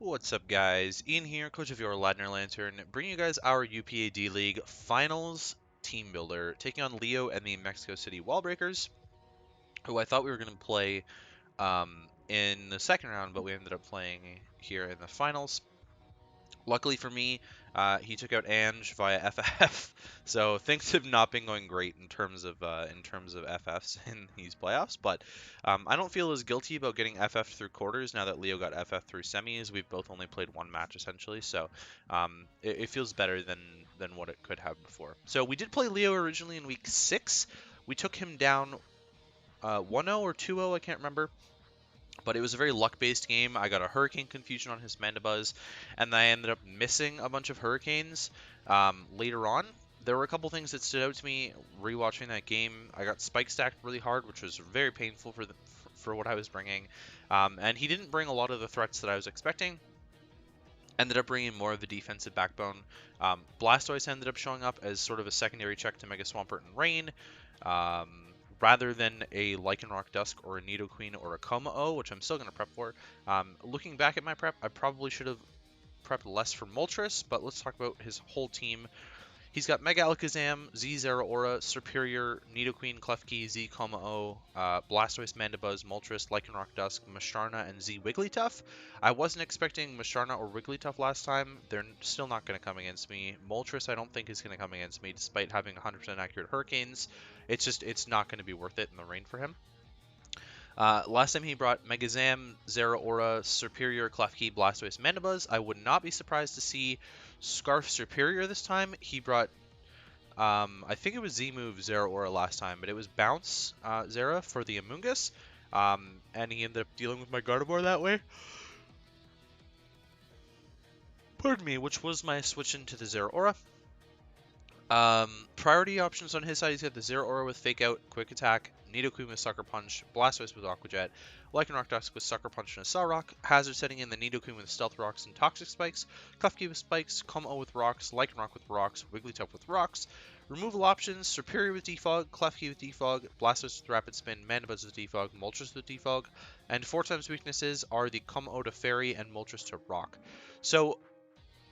What's up, guys? Ian here, coach of your Ladner Lanturn, bringing you guys our UPA-D League Finals Team Builder, taking on Leo and the Mexico City Wallbreakers, who I thought we were going to play in the second round, but we ended up playing here in the finals. Luckily for me, he took out Ange via FF, so things have not been going great in terms of FFs in these playoffs. But I don't feel as guilty about getting FF through quarters now that Leo got FF through semis. We've both only played one match essentially, so it feels better than what it could have before. So we did play Leo originally in week 6. We took him down 1-0 or 2-0, I can't remember. But it was a very luck-based game. I got a Hurricane Confusion on his Mandibuzz, and I ended up missing a bunch of Hurricanes later on. There were a couple things that stood out to me rewatching that game. I got Spike stacked really hard, which was very painful for what I was bringing. And he didn't bring a lot of the threats that I was expecting. Ended up bringing more of the defensive backbone. Blastoise ended up showing up as sort of a secondary check to Mega Swampert and Rain. Rather than a Lycanroc Dusk or a Nidoqueen or a Kommo-o, which I'm still going to prep for. Looking back at my prep, I probably should have prepped less for Moltres, but let's talk about his whole team. He's got Mega Alakazam, Z Zeraora, Serperior, Nidoqueen, Klefki, Z Kommo-o, Blastoise, Mandibuzz, Moltres, Lycanroc Dusk, Musharna, and Z Wigglytuff. I wasn't expecting Musharna or Wigglytuff last time. They're still not going to come against me. Moltres I don't think is going to come against me despite having 100% accurate Hurricanes. It's not going to be worth it in the rain for him. Last time he brought Megazam, Zeraora, Serperior, Klefki, Blastoise, Mandibuzz. I would not be surprised to see Scarf Serperior this time. He brought, I think it was Z-move Zeraora last time, but it was Bounce Zera for the Amoonguss. And he ended up dealing with my Gardevoir that way. Pardon me, which was my switch into the Zeraora. Priority options on his side, he's got the Zeraora with Fake Out, Quick Attack, Nidoqueen with Sucker Punch, Blastoise with Aqua Jet, Lycanroc Dusk with Sucker Punch and a Saw Rock, Hazard setting in the Nidoqueen with Stealth Rocks and Toxic Spikes, Klefki with Spikes, Kommo-o with Rocks, Lycanroc with Rocks, Wigglytuff with Rocks. Removal options, Serperior with Defog, Klefki with Defog, Blastoise with Rapid Spin, Mandibuzz with Defog, Moltres with Defog, and 4x weaknesses are the Kommo-o to Fairy and Moltres to Rock. So,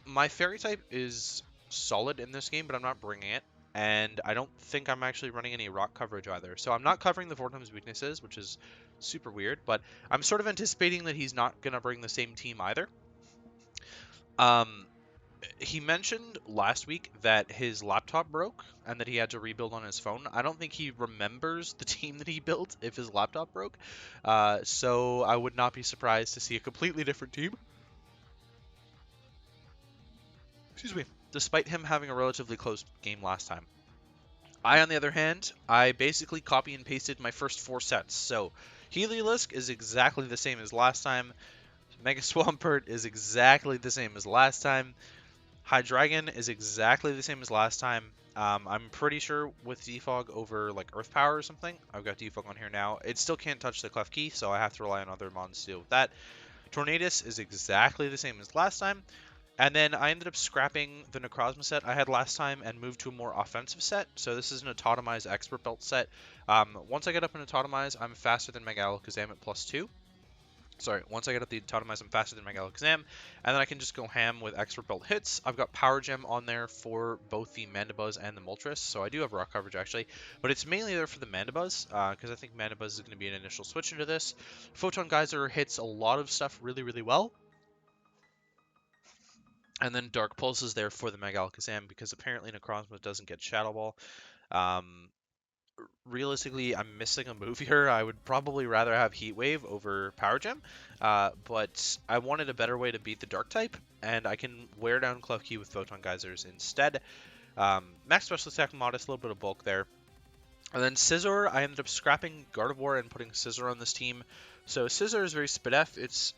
my Fairy type is solid in this game, but I'm not bringing it. And I don't think I'm actually running any rock coverage either. So I'm not covering the 4x weaknesses, which is super weird. But I'm sort of anticipating that he's not going to bring the same team either. He mentioned last week that his laptop broke and that he had to rebuild on his phone. I don't think he remembers the team that he built if his laptop broke. So I would not be surprised to see a completely different team. Excuse me. Despite him having a relatively close game last time. I, on the other hand, I basically copy and pasted my first 4 sets. So, Heliolisk is exactly the same as last time. Mega Swampert is exactly the same as last time. Hydreigon is exactly the same as last time. I'm pretty sure with Defog over like Earth Power or something. I've got Defog on here now. It still can't touch the Klefki, so I have to rely on other mons to deal with that. Tornadus is exactly the same as last time. And then I ended up scrapping the Necrozma set I had last time and moved to a more offensive set. So this is an Autotomize Expert Belt set. Once I get up in Autotomize, I'm faster than Mega Alakazam at +2. Sorry, once I get up the Autotomize, I'm faster than Mega Alakazam. And then I can just go ham with Expert Belt hits. I've got Power Gem on there for both the Mandibuzz and the Moltres. So I do have rock coverage actually. But it's mainly there for the Mandibuzz, because I think Mandibuzz is going to be an initial switch into this. Photon Geyser hits a lot of stuff really, really well. And then Dark Pulse is there for the Mega Alakazam because apparently Necrozma doesn't get Shadow Ball. Realistically, I'm missing a move here. I would probably rather have Heat Wave over Power Gem, but I wanted a better way to beat the Dark type, and I can wear down Klefki with Photon Geysers instead. Max Special Attack Modest, a little bit of bulk there. And then Scizor, I ended up scrapping Gardevoir and putting Scizor on this team. So Scizor is very Spidef. It's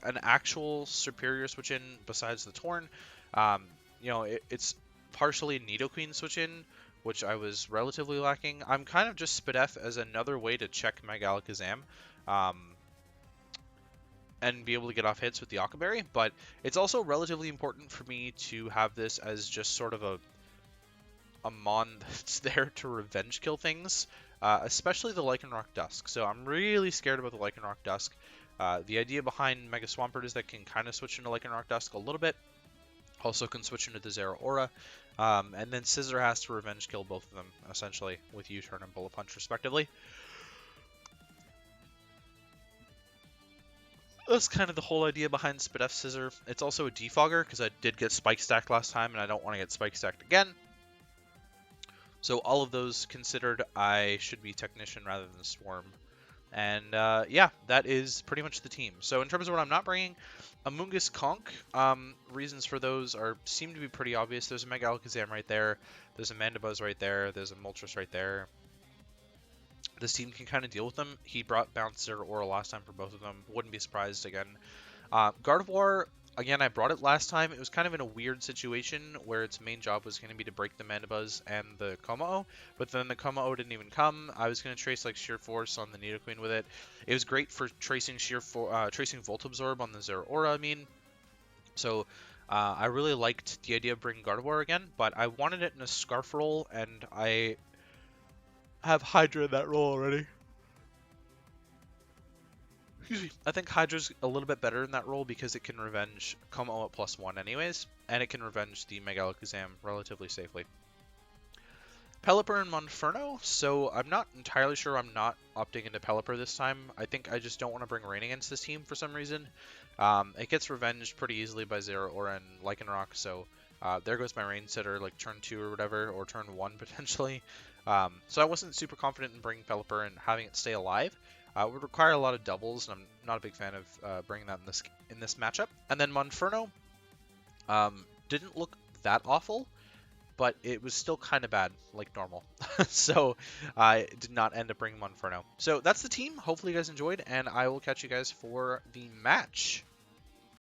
an actual Serperior switch in besides the Torn. It's partially Nidoqueen switch in, which I was relatively lacking. I'm kind of just Spidef as another way to check Mega Alakazam and be able to get off hits with the Aqua Berry, but it's also relatively important for me to have this as just sort of a mon that's there to revenge kill things, especially the Lycanroc Dusk. So I'm really scared about the Lycanroc Dusk. The idea behind Mega Swampert is that can kind of switch into Lycanroc Dusk a little bit. Also can switch into the Zera Aura. And then Scissor has to revenge kill both of them, essentially, with U-Turn and Bullet Punch, respectively. That's kind of the whole idea behind Spit F Scissor. It's also a defogger, because I did get Spike Stacked last time, and I don't want to get Spike Stacked again. So all of those considered, I should be Technician rather than Swarm. And yeah, that is pretty much the team. So in terms of what I'm not bringing, Amoonguss Conch, reasons for those seem to be pretty obvious. There's a Mega Alakazam right there. There's a Mandibuzz right there. There's a Moltres right there. This team can kind of deal with them. He brought Bounce Zera Aura last time for both of them. Wouldn't be surprised again. Gardevoir, again, I brought it last time. It was kind of in a weird situation where its main job was going to be to break the Mandibuzz and the Kommo-o, but then the Kommo-o didn't even come. I was going to trace like Sheer Force on the Nidoqueen with it. It was great for tracing tracing Volt Absorb on the Zera Aura, I mean. So I really liked the idea of bringing Gardevoir again, but I wanted it in a Scarf role, and I have Hydra in that role already. Excuse me. I think Hydra's a little bit better in that role because it can revenge Kommo-o at +1 anyways, and it can revenge the Mega Alakazam relatively safely. Pelipper and Monferno, so I'm not entirely sure I'm not opting into Pelipper this time. I think I just don't want to bring Rain against this team for some reason. It gets revenged pretty easily by Zera Aura and Lycanroc, so there goes my Rain Sitter, like turn 2 or whatever, or turn 1 potentially. So I wasn't super confident in bringing Pelipper and having it stay alive. It would require a lot of doubles, and I'm not a big fan of bringing that in this matchup. And then Monferno didn't look that awful, but it was still kind of bad, like normal. So I did not end up bringing Monferno. So that's the team. Hopefully you guys enjoyed, and I will catch you guys for the match.